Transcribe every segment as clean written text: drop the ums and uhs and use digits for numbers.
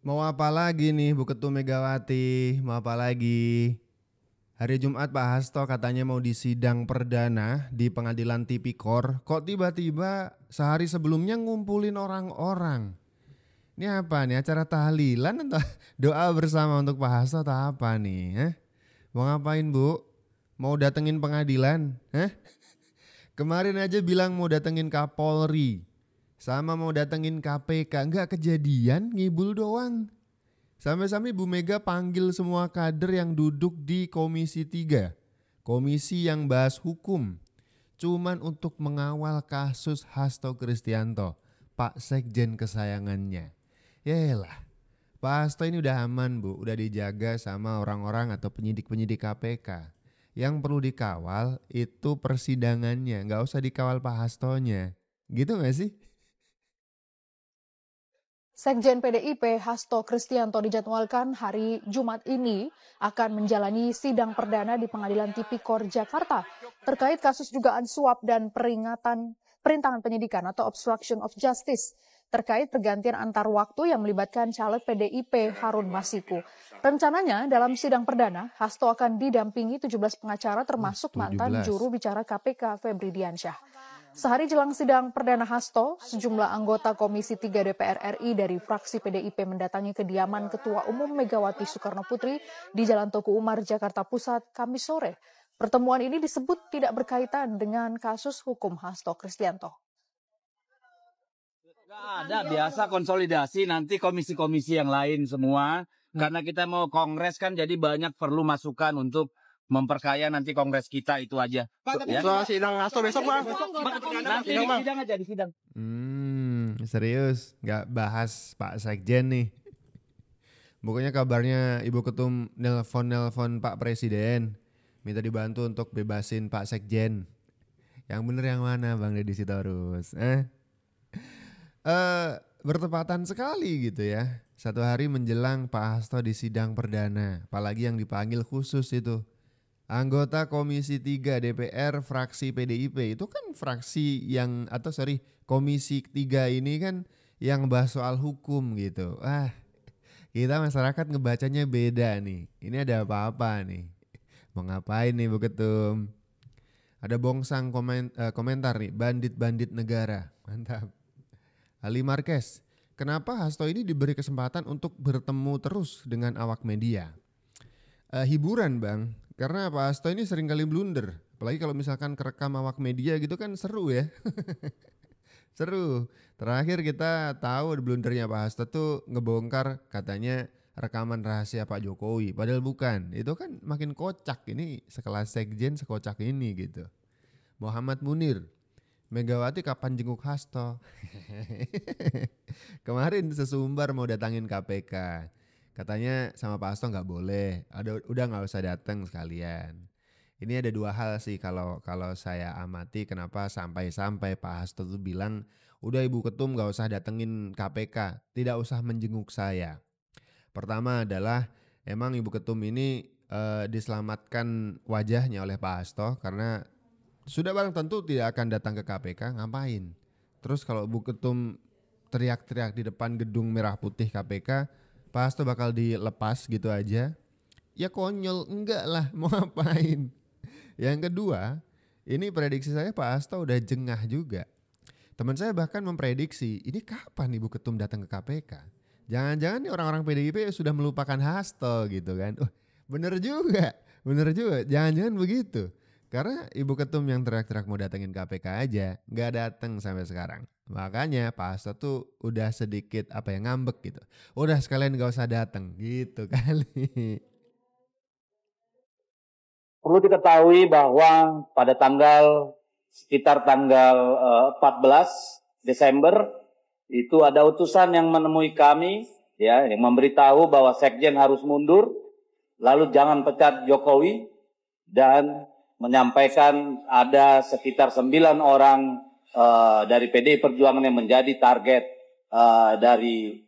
Mau apa lagi nih Bu Ketum Megawati? Mau apa lagi? Hari Jumat Pak Hasto katanya mau disidang perdana di pengadilan Tipikor. Kok tiba-tiba sehari sebelumnya ngumpulin orang-orang? Ini apa nih, acara tahlilan atau doa bersama untuk Pak Hasto atau apa nih? Mau ngapain Bu? Mau datengin pengadilan? Kemarin aja bilang mau datengin Kapolri. Sama mau datengin KPK, nggak kejadian, ngibul doang. Sampai-sampai Bu Mega panggil semua kader yang duduk di Komisi 3. Komisi yang bahas hukum. Cuman untuk mengawal kasus Hasto Kristianto, Pak Sekjen kesayangannya. Yaelah, Pak Hasto ini udah aman Bu, udah dijaga sama orang-orang atau penyidik-penyidik KPK. Yang perlu dikawal itu persidangannya, nggak usah dikawal Pak Hastonya. Gitu gak sih? Sekjen PDIP Hasto Kristianto dijadwalkan hari Jumat ini akan menjalani sidang perdana di Pengadilan Tipikor Jakarta terkait kasus dugaan suap dan perintangan penyidikan atau obstruction of justice terkait pergantian antar waktu yang melibatkan caleg PDIP Harun Masiku. Rencananya dalam sidang perdana, Hasto akan didampingi 17 pengacara termasuk mantan juru bicara KPK Febri Diansyah. Sehari jelang sidang perdana Hasto, sejumlah anggota Komisi 3 DPR RI dari fraksi PDIP mendatangi kediaman Ketua Umum Megawati Soekarno Putri di Jalan Tugu Umar, Jakarta Pusat, Kamis sore. Pertemuan ini disebut tidak berkaitan dengan kasus hukum Hasto Kristianto. Nggak ada, biasa konsolidasi nanti komisi-komisi yang lain semua. Karena kita mau kongres kan, jadi banyak perlu masukan untuk memperkaya nanti kongres kita, itu aja. Pak, tapi ya? Sidang Hasto besok Pak. Nanti di sidang aja, di sidang. Serius, nggak bahas Pak Sekjen nih. Pokoknya kabarnya Ibu Ketum nelpon Pak Presiden, minta dibantu untuk bebasin Pak Sekjen. Yang bener yang mana Bang Deddy Sitorus? Bertepatan sekali gitu ya. Satu hari menjelang Pak Hasto di sidang perdana, apalagi yang dipanggil khusus itu. Anggota Komisi 3 DPR fraksi PDIP itu kan fraksi yang Komisi 3 ini kan yang bahas soal hukum gitu. Kita masyarakat ngebacanya beda nih. Ini ada apa-apa nih? Mau ngapain nih Bu Ketum? Ada bongsang komentar nih, bandit-bandit negara. Mantap. Ali Marquez, kenapa Hasto ini diberi kesempatan untuk bertemu terus dengan awak media? Hiburan Bang. Karena Pak Hasto ini sering kali blunder. Apalagi kalau misalkan kerekam awak media gitu kan seru ya. Seru. Terakhir kita tahu blundernya Pak Hasto tuh ngebongkar katanya rekaman rahasia Pak Jokowi. Padahal bukan. Itu kan makin kocak. Ini sekelas sekjen sekocak ini gitu. Muhammad Munir, Megawati kapan jenguk Hasto? Kemarin sesumbar mau datangin KPK. Katanya sama Pak Hasto nggak boleh, udah nggak usah datang sekalian. Ini ada dua hal sih kalau saya amati kenapa sampai Pak Hasto tuh bilang udah Ibu Ketum nggak usah datengin KPK, tidak usah menjenguk saya. Pertama adalah emang Ibu Ketum ini diselamatkan wajahnya oleh Pak Hasto karena sudah barang tentu tidak akan datang ke KPK, ngapain? Terus kalau Ibu Ketum teriak-teriak di depan gedung merah putih KPK, Pak Hasto bakal dilepas gitu aja. Ya konyol, enggak lah, mau ngapain. Yang kedua, ini prediksi saya Pak Hasto udah jengah juga. Teman saya bahkan memprediksi, ini kapan Ibu Ketum datang ke KPK? Jangan-jangan nih orang-orang PDIP sudah melupakan Hasto gitu kan. Bener juga, jangan-jangan begitu. Karena Ibu Ketum yang teriak-teriak mau datengin KPK aja, gak datang sampai sekarang. Makanya Pak Hasto tuh udah sedikit ngambek gitu. Udah sekalian gak usah datang gitu kali. Perlu diketahui bahwa pada sekitar tanggal 14 Desember itu ada utusan yang menemui kami ya, yang memberitahu bahwa Sekjen harus mundur, lalu jangan pecat Jokowi, dan menyampaikan ada sekitar 9 orang dari PDI Perjuangan yang menjadi target dari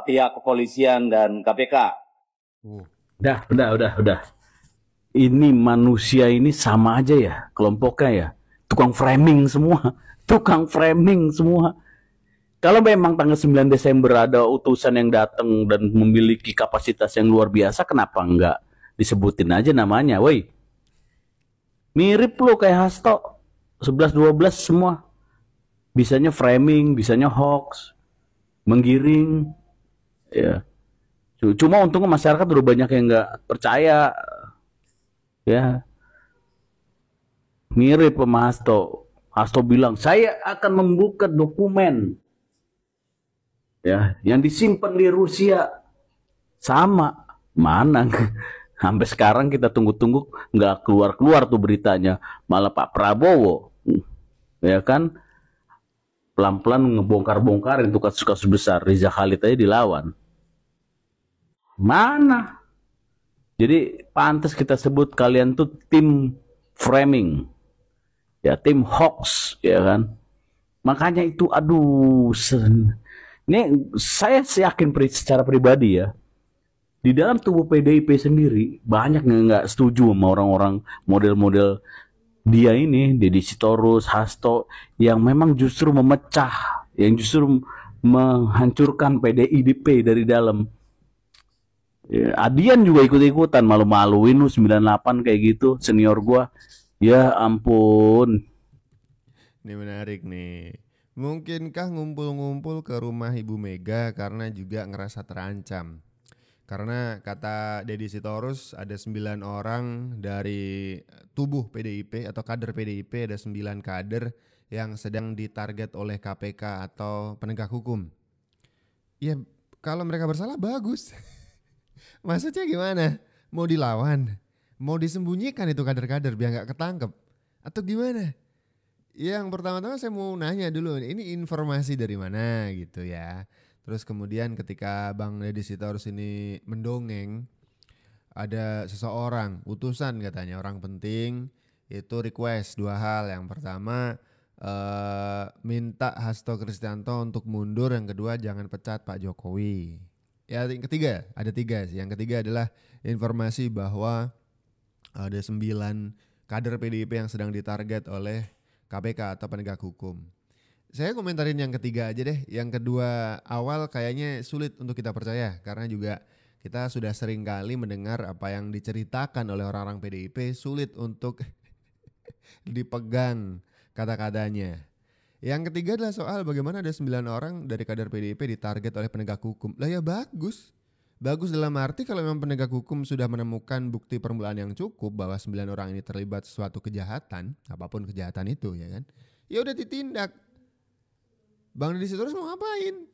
pihak kepolisian dan KPK. Udah. Ini manusia ini sama aja ya kelompoknya ya. Tukang framing semua. Kalau memang tanggal 9 Desember ada utusan yang datang dan memiliki kapasitas yang luar biasa, kenapa enggak disebutin aja namanya, woi. Mirip lo kayak Hasto, 11-12 semua. Bisanya framing, bisanya hoax, menggiring. Ya. Cuma untungnya masyarakat udah banyak yang nggak percaya. Ya. Mirip sama Hasto. Hasto bilang, saya akan membuka dokumen ya yang disimpan di Rusia. Sama. Mana? Sampai sekarang kita tunggu-tunggu nggak keluar-keluar tuh beritanya. Malah Pak Prabowo, ya kan, pelan-pelan ngebongkar-bongkar itu kasus-kasus besar. Riza Khalid aja dilawan. Mana? Jadi pantas kita sebut kalian tuh tim framing, ya tim hoax, ya kan. Makanya itu, aduh, ini saya yakin secara pribadi ya, di dalam tubuh PDIP sendiri banyak yang nggak setuju sama orang-orang model-model dia ini, Deddy Sitorus, Hasto, yang memang justru memecah, yang justru menghancurkan PDIP dari dalam. Ya, Adian juga ikut-ikutan, malu-maluin lu 98 kayak gitu, senior gua. Ya ampun. Ini menarik nih. Mungkinkah ngumpul-ngumpul ke rumah Ibu Mega karena juga ngerasa terancam? Karena kata Deddy Sitorus ada 9 orang dari tubuh PDIP atau kader PDIP, ada 9 kader yang sedang ditarget oleh KPK atau penegak hukum. Ya kalau mereka bersalah bagus. Maksudnya gimana? Mau dilawan? Mau disembunyikan itu kader-kader biar gak ketangkep? Atau gimana? Yang pertama-tama saya mau nanya dulu, ini informasi dari mana gitu ya. Terus kemudian ketika Bang Deddy Sitorus ini mendongeng, ada seseorang, utusan katanya, orang penting, itu request 2 hal. Yang pertama minta Hasto Kristianto untuk mundur, yang kedua jangan pecat Pak Jokowi. Ya, yang ketiga, ada 3 sih. Yang ketiga adalah informasi bahwa ada 9 kader PDIP yang sedang ditarget oleh KPK atau penegak hukum. Saya komentarin yang ketiga aja deh. Yang kedua awal kayaknya sulit untuk kita percaya, karena juga kita sudah sering kali mendengar apa yang diceritakan oleh orang-orang PDIP sulit untuk dipegang kata-katanya. Yang ketiga adalah soal bagaimana ada 9 orang dari kader PDIP ditarget oleh penegak hukum. Lah ya bagus. Bagus dalam arti kalau memang penegak hukum sudah menemukan bukti permulaan yang cukup bahwa 9 orang ini terlibat suatu kejahatan, apapun kejahatan itu ya kan. Ya udah ditindak. Bang Deddy Sitorus mau ngapain?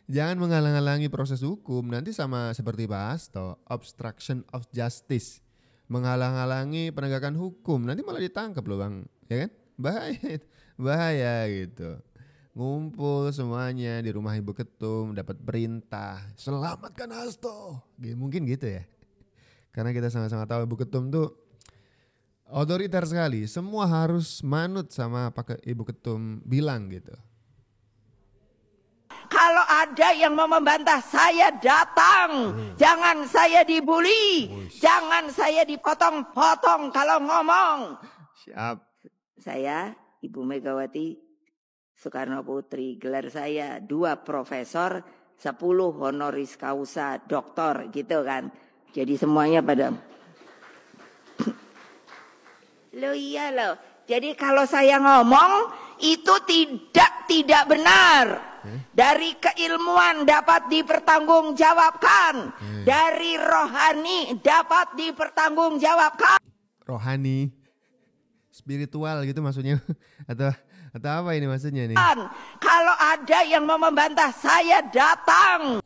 Jangan menghalang-halangi proses hukum. Nanti sama seperti Pak Hasto, obstruction of justice. Menghalang-halangi penegakan hukum. Nanti malah ditangkap loh Bang, ya kan? Bahaya gitu. Ngumpul semuanya di rumah Ibu Ketum, dapat perintah, selamatkan Hasto. Mungkin gitu ya. Karena kita sama-sama tahu Ibu Ketum tuh otoriter sekali. Semua harus manut sama apa Ibu Ketum bilang gitu. Kalau ada yang mau membantah, saya datang. Jangan saya dibully. Jangan saya dipotong-potong kalau ngomong. Siap. Saya Ibu Megawati Soekarno Putri, gelar saya 2 profesor, 10 honoris causa doktor gitu kan. Jadi semuanya pada lo iya loh. Jadi kalau saya ngomong itu tidak benar. Dari keilmuan dapat dipertanggungjawabkan. Dari rohani dapat dipertanggungjawabkan. Rohani, spiritual gitu maksudnya. atau apa ini maksudnya nih? Kalau ada yang mau membantah, saya datang.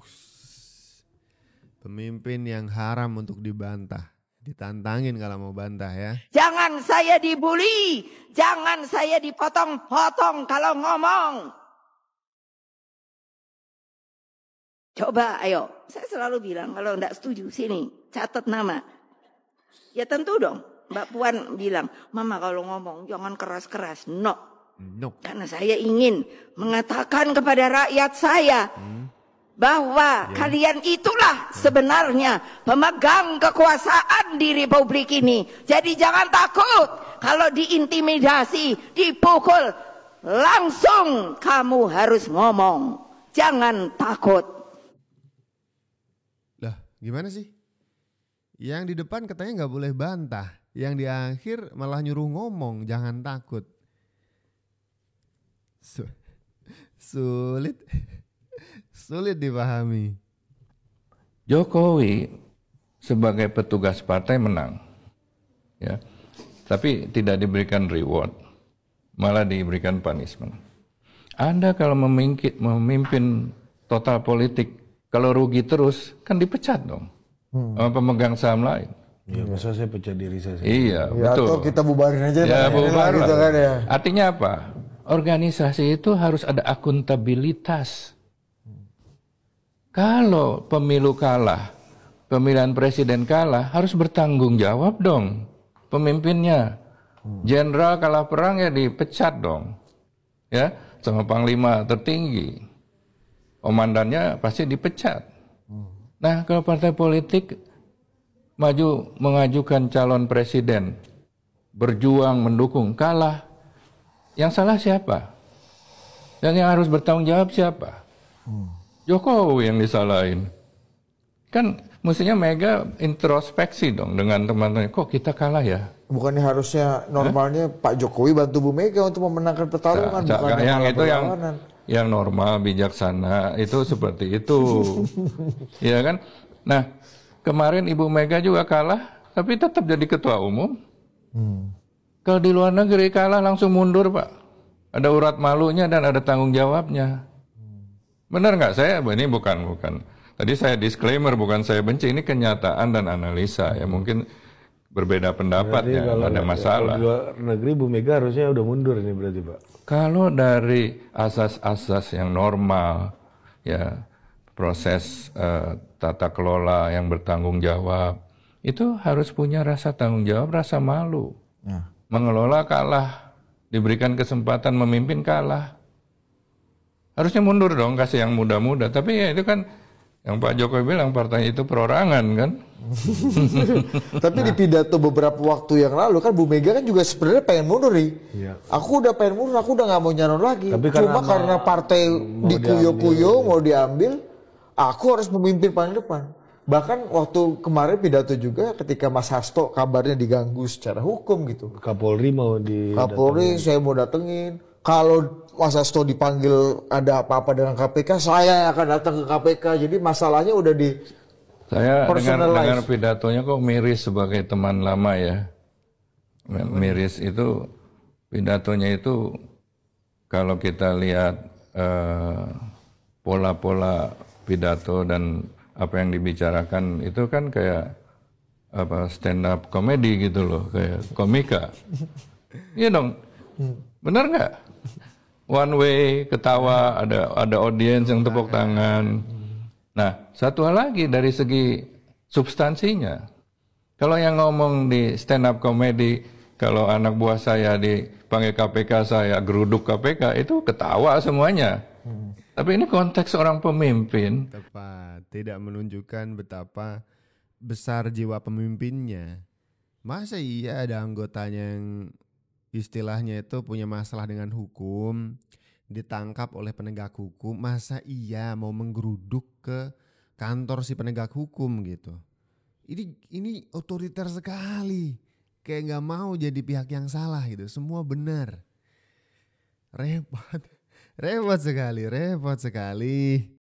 Pemimpin yang haram untuk dibantah. Ditantangin kalau mau bantah ya. Jangan saya dibully. Jangan saya dipotong-potong kalau ngomong. Coba ayo, saya selalu bilang kalau enggak setuju sini catat nama. Ya tentu dong, Mbak Puan bilang, Mama kalau ngomong jangan keras-keras. No. Karena saya ingin mengatakan kepada rakyat saya bahwa kalian itulah sebenarnya pemegang kekuasaan di Republik ini. Jadi jangan takut kalau diintimidasi, dipukul. langsung kamu harus ngomong. Jangan takut. Lah, gimana sih? Yang di depan katanya nggak boleh bantah, yang di akhir malah nyuruh ngomong, jangan takut. Sulit, sulit dipahami. Jokowi sebagai petugas partai menang, ya, tapi tidak diberikan reward, malah diberikan punishment. Anda kalau memimpin total politik, kalau rugi terus kan dipecat dong sama pemegang saham lain. Iya, masa saya pecat diri saya. Iya, Ya, betul. atau kita bubarin aja. Ya, bubar gitu kan ya. Artinya apa? Organisasi itu harus ada akuntabilitas. Kalau pemilu kalah, pemilihan presiden kalah, harus bertanggung jawab dong pemimpinnya. Jenderal kalah perang ya dipecat dong. Ya, sama panglima tertinggi. Komandannya pasti dipecat. Nah, kalau partai politik maju mengajukan calon presiden, berjuang mendukung, kalah, yang salah siapa? Dan yang harus bertanggung jawab siapa? Jokowi yang disalahin. Kan mestinya Mega introspeksi dong dengan teman-teman. Kok kita kalah ya? Bukannya harusnya normalnya Pak Jokowi bantu Bu Mega untuk memenangkan pertarungan, bukan yang itu berlawanan. yang normal, bijaksana, itu seperti itu. Ya kan? Nah, kemarin Ibu Mega juga kalah, tapi tetap jadi ketua umum. Kalau di luar negeri kalah langsung mundur, Pak. Ada urat malunya dan ada tanggung jawabnya. Benar nggak? Saya ini bukan. Tadi saya disclaimer, bukan saya benci. Ini kenyataan dan analisa. Ya mungkin berbeda pendapat ya, ada masalah. Di luar negeri Bu Mega harusnya udah mundur ini berarti Pak. Kalau dari asas-asas yang normal, ya proses tata kelola yang bertanggung jawab, itu harus punya rasa tanggung jawab, rasa malu. Mengelola kalah, diberikan kesempatan memimpin kalah. Harusnya mundur dong, kasih yang muda-muda. Tapi ya itu kan yang Pak Jokowi bilang partai itu perorangan kan. Tapi di pidato beberapa waktu yang lalu kan Bu Mega kan juga sebenarnya pengen mundur nih. Iya. Aku udah pengen mundur, aku udah nggak mau nyalon lagi. Tapi Cuma karena partai dikuyo-kuyo mau diambil, aku harus memimpin paling depan. Bahkan waktu kemarin pidato juga ketika Mas Hasto kabarnya diganggu secara hukum gitu. Kapolri mau Kapolri saya mau datengin. Kalau Mas Hasto dipanggil ada apa-apa dengan KPK, saya akan datang ke KPK. Jadi masalahnya udah di Saya dengar pidatonya kok miris sebagai teman lama ya. Miris itu pidatonya itu kalau kita lihat pola-pola pidato dan apa yang dibicarakan itu kan kayak apa stand up comedy gitu loh, kayak komika. Iya dong. Benar nggak? One way ketawa, ada audiens yang tepuk tangan. Nah, satu hal lagi dari segi substansinya. Kalau yang ngomong di stand up comedy, kalau anak buah saya dipanggil KPK, saya geruduk KPK, itu ketawa semuanya. Tapi ini konteks orang pemimpin. Tepat, tidak menunjukkan betapa besar jiwa pemimpinnya. Masa iya ada anggotanya yang istilahnya itu punya masalah dengan hukum, ditangkap oleh penegak hukum, masa iya mau menggeruduk ke kantor si penegak hukum gitu. Ini otoriter sekali, kayak nggak mau jadi pihak yang salah gitu, semua benar. Repot sekali.